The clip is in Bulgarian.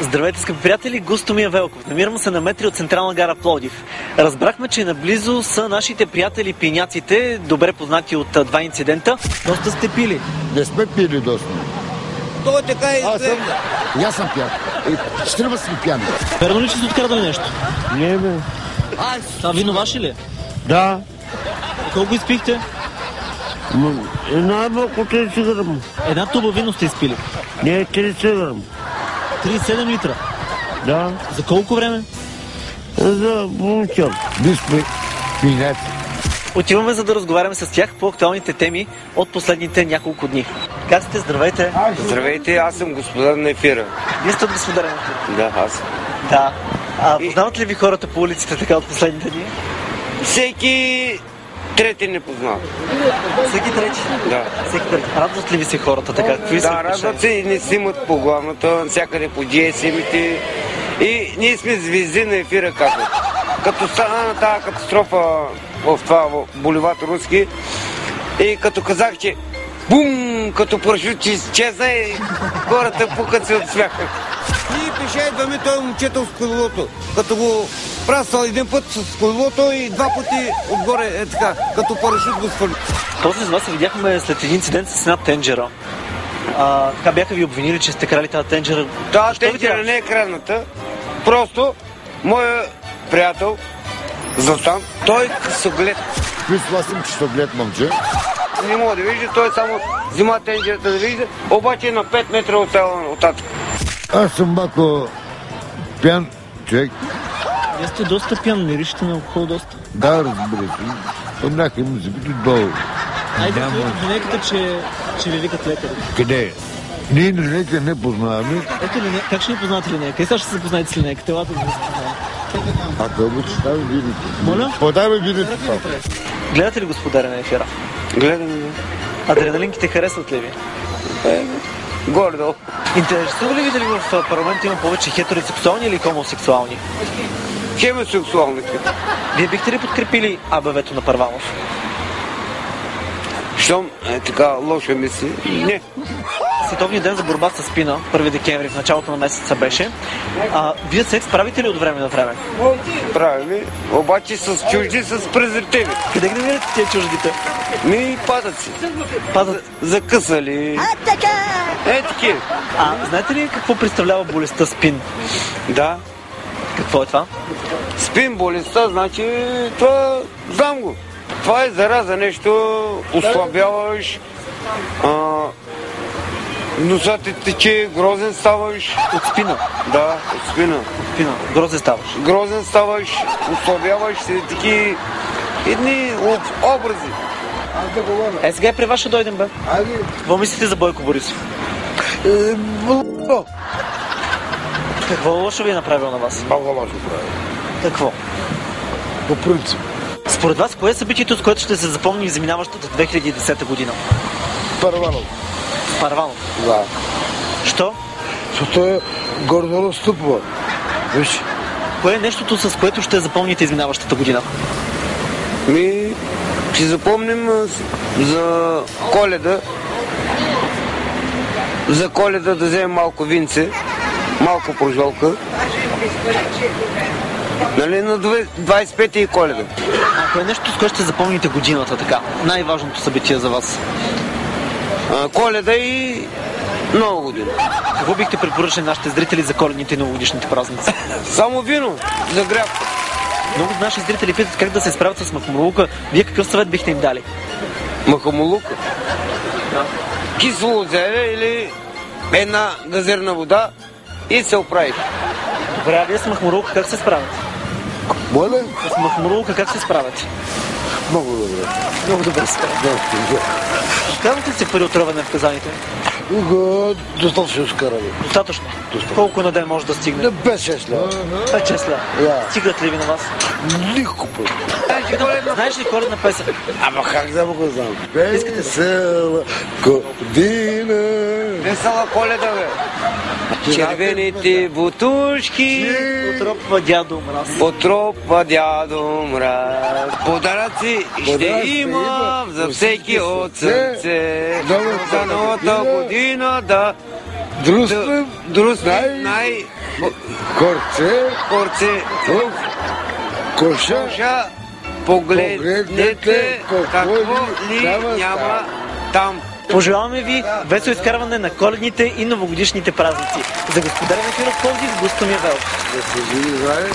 Здравейте, скъпи приятели, Гостомир Велков. Намираме се на метри от Централна гара Пловдив. Разбрахме, че наблизо са нашите приятели пияняците, добре познати от два инцидента. Доста сте пили. Не сме пили доста. То така и Аз съм пиян. Ще сме пияни. Верно ли, че сте открадали нещо? Не, бе. Това вино ваше ли е? Да. Колко изпихте? Най-малко 30 грама. Една туба вино сте изпили. Не, 30 грама. 37 литра. Да. За колко време? За полунчас. Ние сме пияци. Отиваме за да разговаряме с тях по актуалните теми от последните няколко дни. Как сте? Здравейте. Здравейте, аз съм господар на ефира. Вие сте от господарен ефир. Да, аз. Да. Познават ли ви хората по улиците така от последните дни? Всеки трети не познава. Всеки трети? Да. Всеки трети. Радват ли ви се хората така? Какви са Да, радват се и не снимат по главната, навсякъде по GSM-ите. И ние сме звезди на ефира, казват. Като стана тази катастрофа в това Боливар Руски и като казах, че бум, като парашют изчезна и хората пукат се от смяха. Ние пеше идваме той момчето с колелото. Като го прасал един път с колелото и два пъти отгоре е така, като парашют го свали. После с вас се видяхме след един инцидент с една тенджера. Така бяха ви обвинили, че сте крали тази тенджера. Тази тенджера не е крадната, просто моя приятел Златан, той късоглед. Аз съм късоглед, момче. Не мога да вижда, той само взима тенджерата да вижда, обаче е на 5 метра от татък. Аз съм малко пиян човек. Вие сте доста пиян, миришете на алкохол доста. Да, разбира се. Помняха им запити долу. Айде, линейката, че ви викат лекари. Къде е? Ние на линейка не познаваме. Ето линейка. Как ще ви познавате линейка? И сега ще се запознаете с линейката. Елате да ви запознаете. Ако обичаш, стави видите. Моля? Подай видите. Гледате ли господаря на ефира? Гледаме. Адреналинките харесват ли ви? Гордо. Интересува ли ви дали в парламента има повече хетеросексуални или хомосексуални? Хемосексуалните. Вие бихте ли подкрепили АБВ-то на Първанов? Щом е така лошо мисли? Не. Световният ден за борба с спина, 1 декември, в началото на месеца беше. Вие секс правите ли от време на време? Правили, обаче с чужди, с презрители. Къде ги намирате тия чуждите? Ми падат си. Закъсали. Е, такива. Знаете ли какво представлява болестта спин? Да. Какво е това? Спин болестта, значи това, знам го. Това е зараза нещо, ослабяваш, носът ти тече, грозен ставаш. От спина? Да, от спина. От спина. Грозен ставаш? Грозен ставаш, ослабяваш се, таки едни образи. Сега и при вас ще дойдем, бе. Какво мислите за Бойко Борисов? Какво лошо ви е направил на вас? Много лошо прави. Какво? По принцип. Според вас, кое е събитието, с което ще се запомни и заминаващата 2010 година? Първанов. Първанов? Да. Що? Защото е гордо настъпва. Виж. Кое е нещото, с което ще запомните изминаващата година? Ще запомним за Коледа. За Коледа да вземем малко винце, малко прожалка. Нали, на 25-ти и Коледа. Кое е нещо, с което ще запомните годината, така? Най-важното събитие за вас? Коледа и Нова година. Какво бихте препоръчали нашите зрители за коледните и новогодишните празници? Само вино за гряб. Много наши зрители питат как да се справят с махомолука. Вие какъв съвет бихте им дали? Махомолука? Да. Кисело зеле или една газирна вода и се оправиш. Добре, а вие с махомолука как се справят? Моля? С махомолука как се справят? Много добре. Много добре се справят. Казвате ли си пари отроване в казаните? Достатъчно скарали. Достатъчно? Колко на ден може да стигне? 5-6 лева. 5-6 лева. Стигат ли ви на вас? Нико път. Знаеш ли коледна песен? Ама как да го знам? Весела година. Весела Коледа, бе. Червените бутушки Отропва дядо мраз. Отропва дядо мраз. Подаръци ще има за всеки от сърце. За новата година да Друслив, най... Корце, в коша, погледнете какво ли няма там. Пожелаваме ви весело изкарване на коледните и новогодишните празници. За Господарен ефир от Пловдив, Густомир Велков. да се живи здраве.